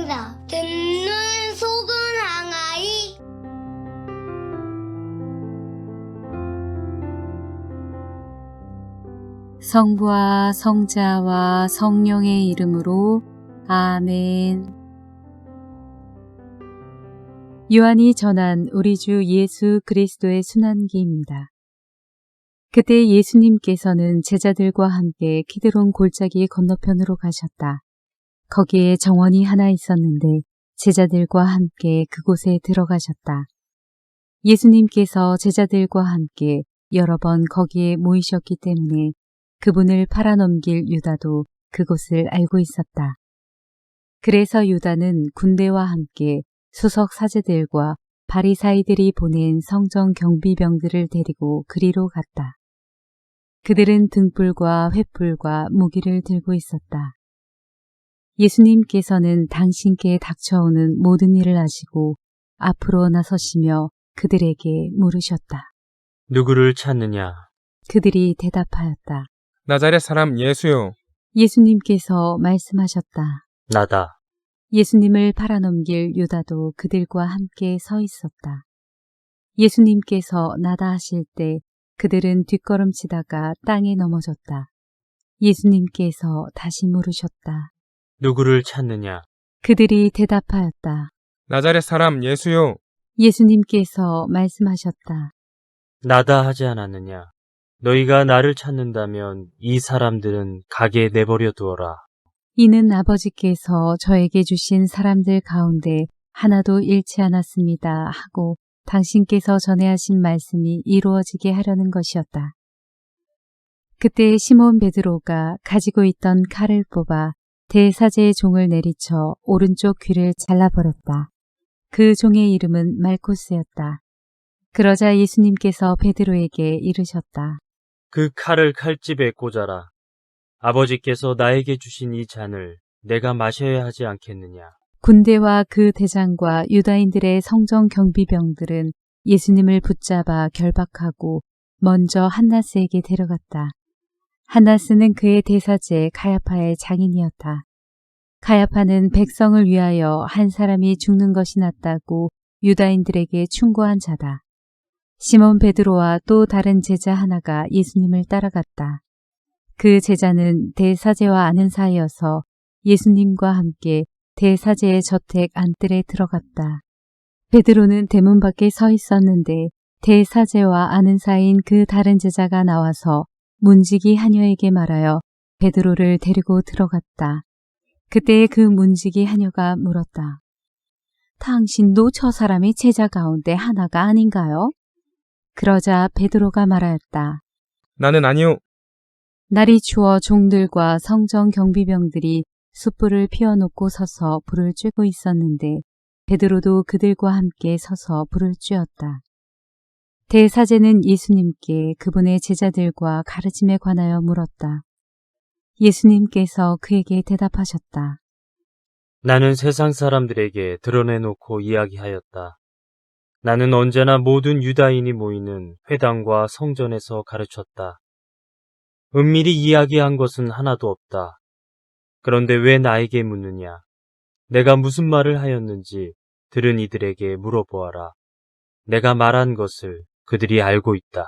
아닙니다. 듣는 속은 항아리. 성부와 성자와 성령의 이름으로 아멘. 요한이 전한 우리 주 예수 그리스도의 순환기입니다. 그때 예수님께서는 제자들과 함께 키드론 골짜기 건너편으로 가셨다. 거기에 정원이 하나 있었는데 제자들과 함께 그곳에 들어가셨다. 예수님께서 제자들과 함께 여러 번 거기에 모이셨기 때문에 그분을 팔아넘길 유다도 그곳을 알고 있었다. 그래서 유다는 군대와 함께 수석 사제들과 바리사이들이 보낸 성전 경비병들을 데리고 그리로 갔다. 그들은 등불과 횃불과 무기를 들고 있었다. 예수님께서는 당신께 닥쳐오는 모든 일을 아시고 앞으로 나서시며 그들에게 물으셨다. 누구를 찾느냐? 그들이 대답하였다. 나자렛 사람 예수요. 예수님께서 말씀하셨다. 나다. 예수님을 팔아넘길 유다도 그들과 함께 서 있었다. 예수님께서 나다 하실 때 그들은 뒷걸음치다가 땅에 넘어졌다. 예수님께서 다시 물으셨다. 누구를 찾느냐? 그들이 대답하였다. 나자렛 사람 예수요. 예수님께서 말씀하셨다. 나다 하지 않았느냐? 너희가 나를 찾는다면 이 사람들은 가게 내버려 두어라. 이는 아버지께서 저에게 주신 사람들 가운데 하나도 잃지 않았습니다 하고 당신께서 전에 하신 말씀이 이루어지게 하려는 것이었다. 그때 시몬 베드로가 가지고 있던 칼을 뽑아 대사제의 종을 내리쳐 오른쪽 귀를 잘라버렸다. 그 종의 이름은 말코스였다. 그러자 예수님께서 베드로에게 이르셨다. 그 칼을 칼집에 꽂아라. 아버지께서 나에게 주신 이 잔을 내가 마셔야 하지 않겠느냐? 군대와 그 대장과 유다인들의 성전 경비병들은 예수님을 붙잡아 결박하고 먼저 한나스에게 데려갔다. 한나스는 그의 대사제 가야파의 장인이었다. 가야파는 백성을 위하여 한 사람이 죽는 것이 낫다고 유다인들에게 충고한 자다. 시몬 베드로와 또 다른 제자 하나가 예수님을 따라갔다. 그 제자는 대사제와 아는 사이여서 예수님과 함께 대사제의 저택 안뜰에 들어갔다. 베드로는 대문 밖에 서 있었는데 대사제와 아는 사이인 그 다른 제자가 나와서 문지기 하녀에게 말하여 베드로를 데리고 들어갔다. 그때 그 문지기 하녀가 물었다. 당신도 저 사람의 제자 가운데 하나가 아닌가요? 그러자 베드로가 말하였다. 나는 아니요. 날이 추워 종들과 성전 경비병들이 숯불을 피워놓고 서서 불을 쬐고 있었는데 베드로도 그들과 함께 서서 불을 쬐었다. 대사제는 예수님께 그분의 제자들과 가르침에 관하여 물었다. 예수님께서 그에게 대답하셨다. 나는 세상 사람들에게 드러내놓고 이야기하였다. 나는 언제나 모든 유다인이 모이는 회당과 성전에서 가르쳤다. 은밀히 이야기한 것은 하나도 없다. 그런데 왜 나에게 묻느냐? 내가 무슨 말을 하였는지 들은 이들에게 물어보아라. 내가 말한 것을 그들이 알고 있다.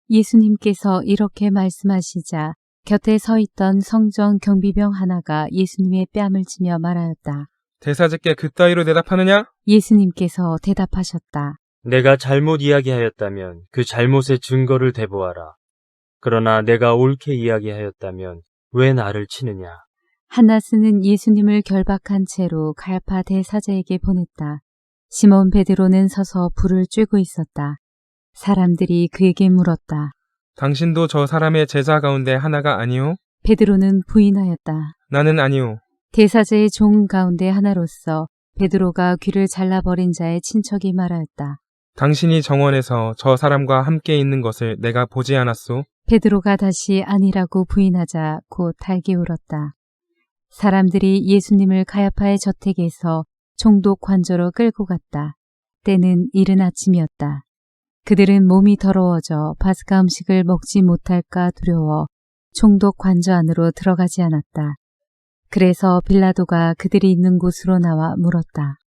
예수님께서 이렇게 말씀하시자 곁에 서 있던 성전 경비병 하나가 예수님의 뺨을 치며 말하였다. 대사제께 그따위로 대답하느냐? 예수님께서 대답하셨다. 내가 잘못 이야기하였다면 그 잘못의 증거를 대보아라. 그러나 내가 옳게 이야기하였다면 왜 나를 치느냐? 한나스는 예수님을 결박한 채로 가야파 대사제에게 보냈다. 시몬 베드로는 서서 불을 쬐고 있었다. 사람들이 그에게 물었다. 당신도 저 사람의 제자 가운데 하나가 아니요? 베드로는 부인하였다. 나는 아니요. 대사제의 종 가운데 하나로서 베드로가 귀를 잘라버린 자의 친척이 말하였다. 당신이 정원에서 저 사람과 함께 있는 것을 내가 보지 않았소? 베드로가 다시 아니라고 부인하자 곧 달게 울었다. 사람들이 예수님을 가야파의 저택에서 총독 관저로 끌고 갔다. 때는 이른 아침이었다. 그들은 몸이 더러워져 파스카 음식을 먹지 못할까 두려워 총독 관저 안으로 들어가지 않았다. 그래서 빌라도가 그들이 있는 곳으로 나와 물었다.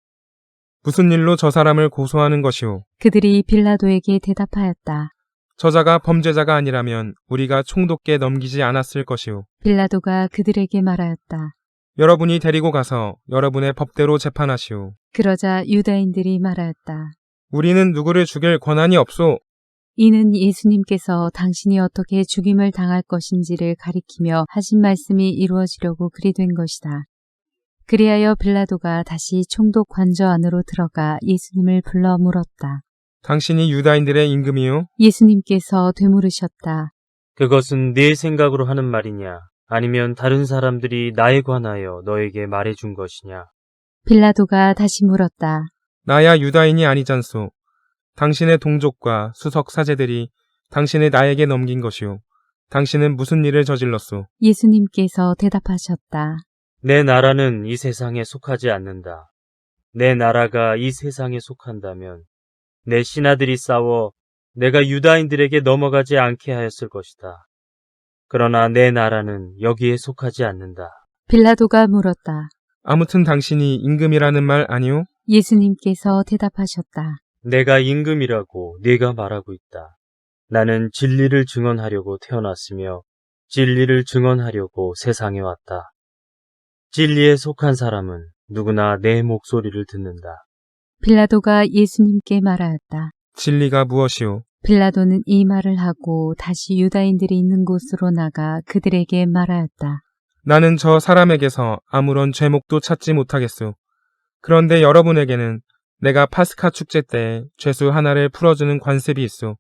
무슨 일로 저 사람을 고소하는 것이오? 그들이 빌라도에게 대답하였다. 저자가 범죄자가 아니라면 우리가 총독께 넘기지 않았을 것이오. 빌라도가 그들에게 말하였다. 여러분이 데리고 가서 여러분의 법대로 재판하시오. 그러자 유다인들이 말하였다. 우리는 누구를 죽일 권한이 없소. 이는 예수님께서 당신이 어떻게 죽임을 당할 것인지를 가리키며 하신 말씀이 이루어지려고 그리 된 것이다. 그리하여 빌라도가 다시 총독 관저 안으로 들어가 예수님을 불러 물었다. 당신이 유다인들의 임금이요? 예수님께서 되물으셨다. 그것은 네 생각으로 하는 말이냐? 아니면 다른 사람들이 나에 관하여 너에게 말해준 것이냐? 빌라도가 다시 물었다. 나야 유다인이 아니잖소. 당신의 동족과 수석 사제들이 당신을 나에게 넘긴 것이오. 당신은 무슨 일을 저질렀소? 예수님께서 대답하셨다. 내 나라는 이 세상에 속하지 않는다. 내 나라가 이 세상에 속한다면 내 신하들이 싸워 내가 유다인들에게 넘어가지 않게 하였을 것이다. 그러나 내 나라는 여기에 속하지 않는다. 빌라도가 물었다. 아무튼 당신이 임금이라는 말 아니오? 예수님께서 대답하셨다. 내가 임금이라고 네가 말하고 있다. 나는 진리를 증언하려고 태어났으며 진리를 증언하려고 세상에 왔다. 진리에 속한 사람은 누구나 내 목소리를 듣는다. 빌라도가 예수님께 말하였다. 진리가 무엇이오? 빌라도는 이 말을 하고 다시 유다인들이 있는 곳으로 나가 그들에게 말하였다. 나는 저 사람에게서 아무런 죄목도 찾지 못하겠소. 그런데 여러분에게는 내가 파스카 축제 때 죄수 하나를 풀어주는 관습이 있소.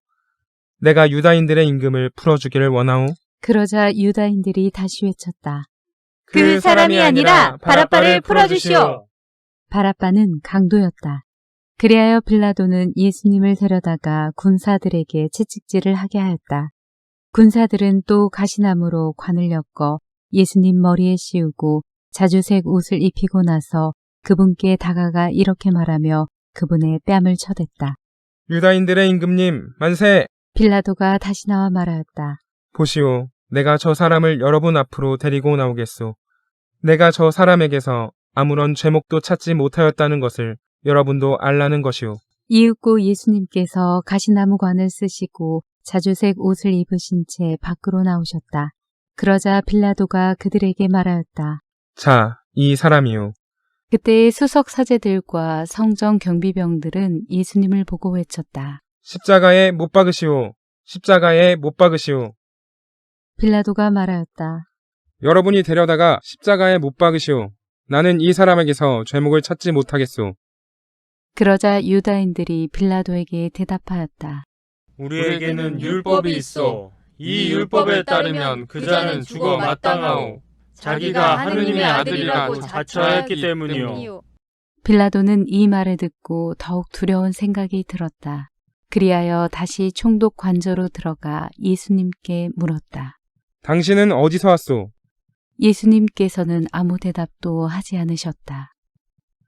내가 유다인들의 임금을 풀어주기를 원하오. 그러자 유다인들이 다시 외쳤다. 그 사람이 아니라 바라바를 풀어주시오. 바라바는 강도였다. 그리하여 빌라도는 예수님을 데려다가 군사들에게 채찍질을 하게 하였다. 군사들은 또 가시나무로 관을 엮어 예수님 머리에 씌우고 자주색 옷을 입히고 나서 그분께 다가가 이렇게 말하며 그분의 뺨을 쳐댔다. 유다인들의 임금님, 만세! 빌라도가 다시 나와 말하였다. 보시오, 내가 저 사람을 여러분 앞으로 데리고 나오겠소. 내가 저 사람에게서 아무런 죄목도 찾지 못하였다는 것을 여러분도 알라는 것이오. 이윽고 예수님께서 가시나무 관을 쓰시고 자주색 옷을 입으신 채 밖으로 나오셨다. 그러자 빌라도가 그들에게 말하였다. 자, 이 사람이오. 그때 수석 사제들과 성정 경비병들은 예수님을 보고 외쳤다. 십자가에 못 박으시오. 십자가에 못 박으시오. 빌라도가 말하였다. 여러분이 데려다가 십자가에 못 박으시오. 나는 이 사람에게서 죄목을 찾지 못하겠소. 그러자 유다인들이 빌라도에게 대답하였다. 우리에게는 율법이 있어. 이 율법에 따르면 그 자는 죽어 마땅하오. 자기가 하느님의 아들이라고 자처하였기 때문이요. 빌라도는 이 말을 듣고 더욱 두려운 생각이 들었다. 그리하여 다시 총독 관저로 들어가 예수님께 물었다. 당신은 어디서 왔소? 예수님께서는 아무 대답도 하지 않으셨다.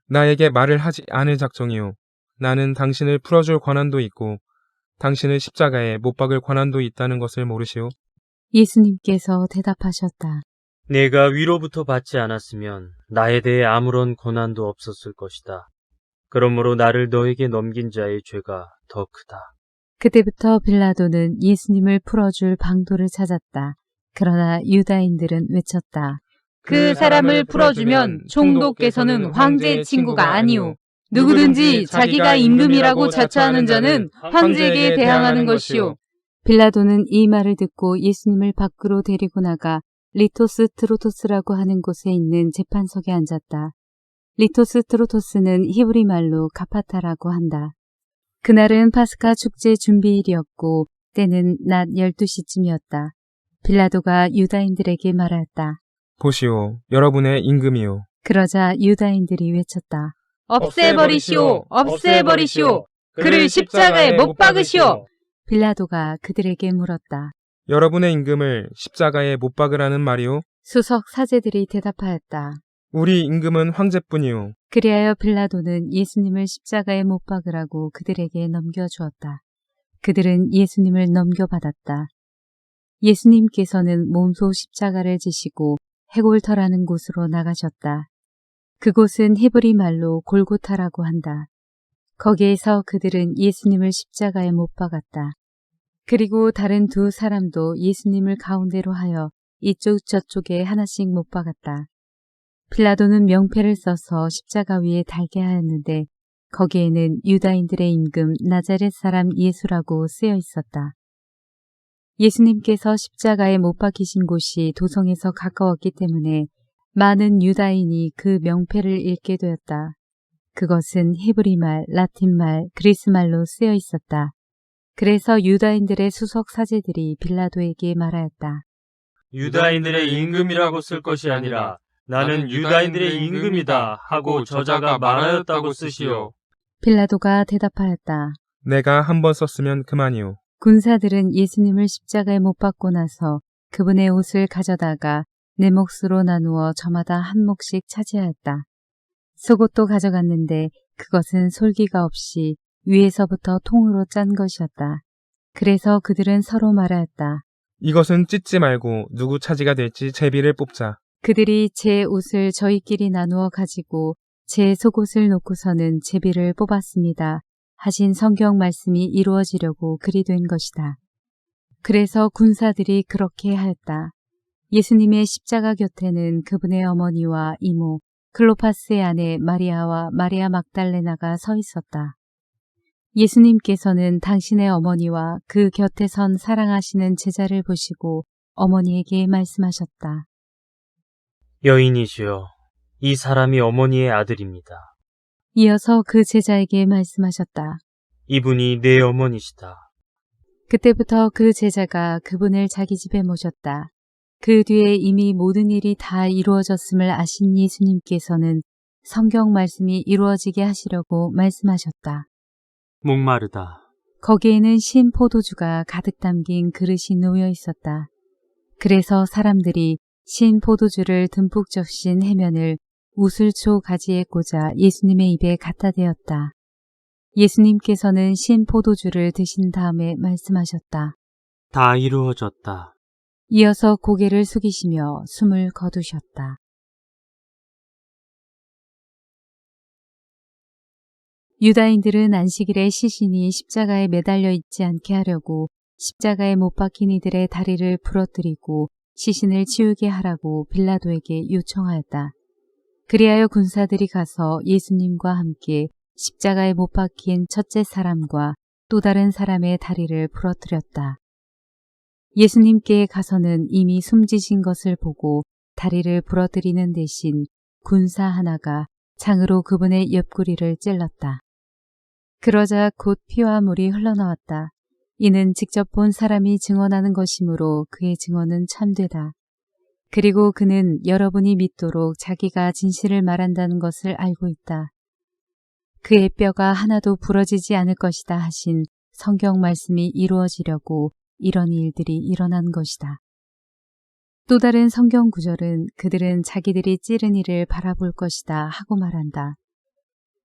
나에게 말을 하지 않을 작정이오. 나는 당신을 풀어줄 권한도 있고 당신을 십자가에 못 박을 권한도 있다는 것을 모르시오? 예수님께서 대답하셨다. 내가 위로부터 받지 않았으면 나에 대해 아무런 고난도 없었을 것이다. 그러므로 나를 너에게 넘긴 자의 죄가 더 크다. 그때부터 빌라도는 예수님을 풀어줄 방도를 찾았다. 그러나 유다인들은 외쳤다. 그 사람을 풀어주면 총독께서는 황제의 친구가 아니오. 누구든지 자기가 임금이라고 자처하는 자는 황제에게 대항하는 것이오. 빌라도는 이 말을 듣고 예수님을 밖으로 데리고 나가 리토스 트로토스라고 하는 곳에 있는 재판석에 앉았다. 리토스 트로토스는 히브리 말로 가파타라고 한다. 그날은 파스카 축제 준비일이었고 때는 낮 12시쯤이었다. 빌라도가 유다인들에게 말하였다. 보시오, 여러분의 임금이오. 그러자 유다인들이 외쳤다. 없애버리시오. 없애버리시오. 그를 십자가에 못 박으시오. 빌라도가 그들에게 물었다. 여러분의 임금을 십자가에 못 박으라는 말이오? 수석 사제들이 대답하였다. 우리 임금은 황제뿐이오. 그리하여 빌라도는 예수님을 십자가에 못 박으라고 그들에게 넘겨주었다. 그들은 예수님을 넘겨받았다. 예수님께서는 몸소 십자가를 지시고 헤골터라는 곳으로 나가셨다. 그곳은 히브리 말로 골고타라고 한다. 거기에서 그들은 예수님을 십자가에 못 박았다. 그리고 다른 두 사람도 예수님을 가운데로 하여 이쪽 저쪽에 하나씩 못 박았다. 빌라도는 명패를 써서 십자가 위에 달게 하였는데 거기에는 유다인들의 임금 나자렛 사람 예수라고 쓰여 있었다. 예수님께서 십자가에 못 박히신 곳이 도성에서 가까웠기 때문에 많은 유다인이 그 명패를 읽게 되었다. 그것은 히브리말, 라틴말, 그리스말로 쓰여 있었다. 그래서 유다인들의 수석 사제들이 빌라도에게 말하였다. 유다인들의 임금이라고 쓸 것이 아니라 나는 유다인들의 임금이다 하고 저자가 말하였다고 쓰시오. 빌라도가 대답하였다. 내가 한 번 썼으면 그만이오. 군사들은 예수님을 십자가에 못 박고 나서 그분의 옷을 가져다가 네 몫으로 나누어 저마다 한 몫씩 차지하였다. 속옷도 가져갔는데 그것은 솔기가 없이 위에서부터 통으로 짠 것이었다. 그래서 그들은 서로 말하였다. 이것은 찢지 말고 누구 차지가 될지 제비를 뽑자. 그들이 제 옷을 저희끼리 나누어 가지고 제 속옷을 놓고서는 제비를 뽑았습니다. 하신 성경 말씀이 이루어지려고 그리 된 것이다. 그래서 군사들이 그렇게 하였다. 예수님의 십자가 곁에는 그분의 어머니와 이모, 클로파스의 아내 마리아와 마리아 막달레나가 서 있었다. 예수님께서는 당신의 어머니와 그 곁에 선 사랑하시는 제자를 보시고 어머니에게 말씀하셨다. 여인이시여, 이 사람이 어머니의 아들입니다. 이어서 그 제자에게 말씀하셨다. 이분이 내 어머니시다. 그때부터 그 제자가 그분을 자기 집에 모셨다. 그 뒤에 이미 모든 일이 다 이루어졌음을 아신 예수님께서는 성경 말씀이 이루어지게 하시려고 말씀하셨다. 목마르다. 거기에는 신 포도주가 가득 담긴 그릇이 놓여 있었다. 그래서 사람들이 신 포도주를 듬뿍 적신 해면을 우슬초 가지에 꽂아 예수님의 입에 갖다 대었다. 예수님께서는 신 포도주를 드신 다음에 말씀하셨다. 다 이루어졌다. 이어서 고개를 숙이시며 숨을 거두셨다. 유다인들은 안식일에 시신이 십자가에 매달려 있지 않게 하려고 십자가에 못 박힌 이들의 다리를 부러뜨리고 시신을 치우게 하라고 빌라도에게 요청하였다. 그리하여 군사들이 가서 예수님과 함께 십자가에 못 박힌 첫째 사람과 또 다른 사람의 다리를 부러뜨렸다. 예수님께 가서는 이미 숨지신 것을 보고 다리를 부러뜨리는 대신 군사 하나가 창으로 그분의 옆구리를 찔렀다. 그러자 곧 피와 물이 흘러나왔다. 이는 직접 본 사람이 증언하는 것이므로 그의 증언은 참되다. 그리고 그는 여러분이 믿도록 자기가 진실을 말한다는 것을 알고 있다. 그의 뼈가 하나도 부러지지 않을 것이다 하신 성경 말씀이 이루어지려고 이런 일들이 일어난 것이다. 또 다른 성경 구절은 그들은 자기들이 찌른 이를 바라볼 것이다 하고 말한다.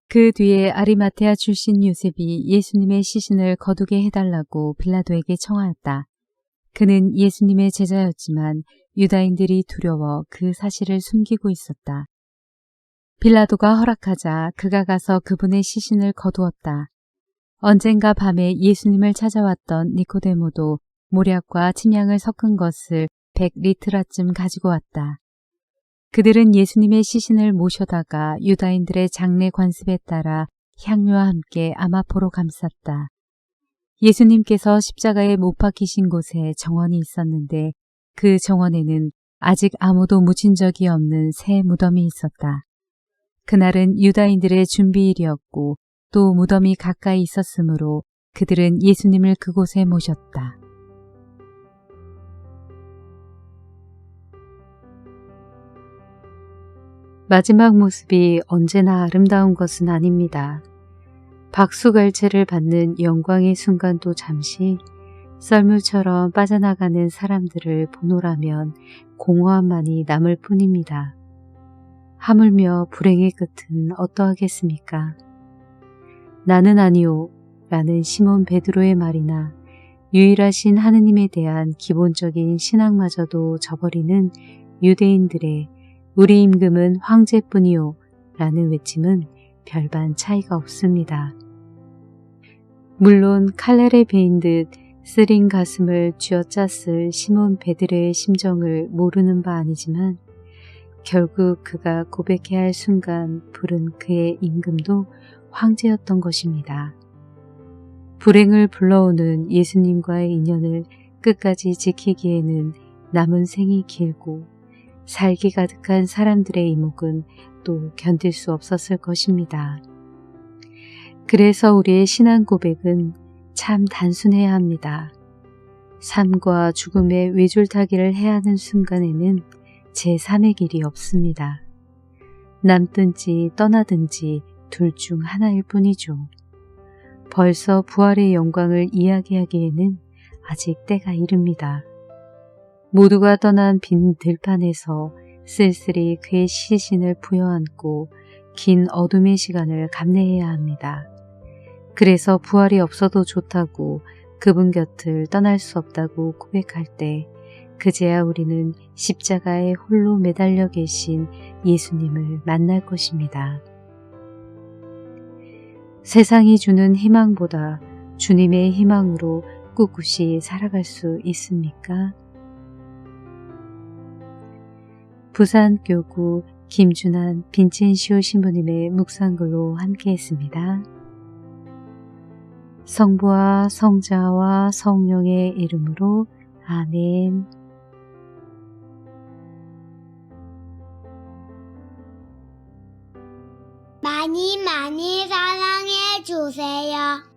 그 뒤에 아리마테아 출신 요셉이 예수님의 시신을 거두게 해달라고 빌라도에게 청하였다. 그는 예수님의 제자였지만 유다인들이 두려워 그 사실을 숨기고 있었다. 빌라도가 허락하자 그가 가서 그분의 시신을 거두었다. 언젠가 밤에 예수님을 찾아왔던 니코데모도 모략과 침향을 섞은 것을 100리트라쯤 가지고 왔다. 그들은 예수님의 시신을 모셔다가 유다인들의 장례 관습에 따라 향유와 함께 아마포로 감쌌다. 예수님께서 십자가에 못 박히신 곳에 정원이 있었는데 그 정원에는 아직 아무도 묻힌 적이 없는 새 무덤이 있었다. 그날은 유다인들의 준비일이었고 또 무덤이 가까이 있었으므로 그들은 예수님을 그곳에 모셨다. 마지막 모습이 언제나 아름다운 것은 아닙니다. 박수갈채를 받는 영광의 순간도 잠시 썰물처럼 빠져나가는 사람들을 보노라면 공허함만이 남을 뿐입니다. 하물며 불행의 끝은 어떠하겠습니까? 나는 아니오 라는 시몬 베드로의 말이나 유일하신 하느님에 대한 기본적인 신앙마저도 저버리는 유대인들의 우리 임금은 황제뿐이요 라는 외침은 별반 차이가 없습니다. 물론 칼날에 베인 듯 쓰린 가슴을 쥐어짰을 시몬 베드레의 심정을 모르는 바 아니지만 결국 그가 고백해야 할 순간 부른 그의 임금도 황제였던 것입니다. 불행을 불러오는 예수님과의 인연을 끝까지 지키기에는 남은 생이 길고 살기 가득한 사람들의 이목은 또 견딜 수 없었을 것입니다. 그래서 우리의 신앙 고백은 참 단순해야 합니다. 삶과 죽음의 외줄타기를 해야 하는 순간에는 제3의 길이 없습니다. 남든지 떠나든지 둘 중 하나일 뿐이죠. 벌써 부활의 영광을 이야기하기에는 아직 때가 이릅니다. 모두가 떠난 빈 들판에서 쓸쓸히 그의 시신을 부여안고 긴 어둠의 시간을 감내해야 합니다. 그래서 부활이 없어도 좋다고 그분 곁을 떠날 수 없다고 고백할 때 그제야 우리는 십자가에 홀로 매달려 계신 예수님을 만날 것입니다. 세상이 주는 희망보다 주님의 희망으로 꿋꿋이 살아갈 수 있습니까? 부산교구 김준환 빈첸시오 신부님의 묵상글로 함께했습니다. 성부와 성자와 성령의 이름으로 아멘. 많이 많이 사랑해 주세요.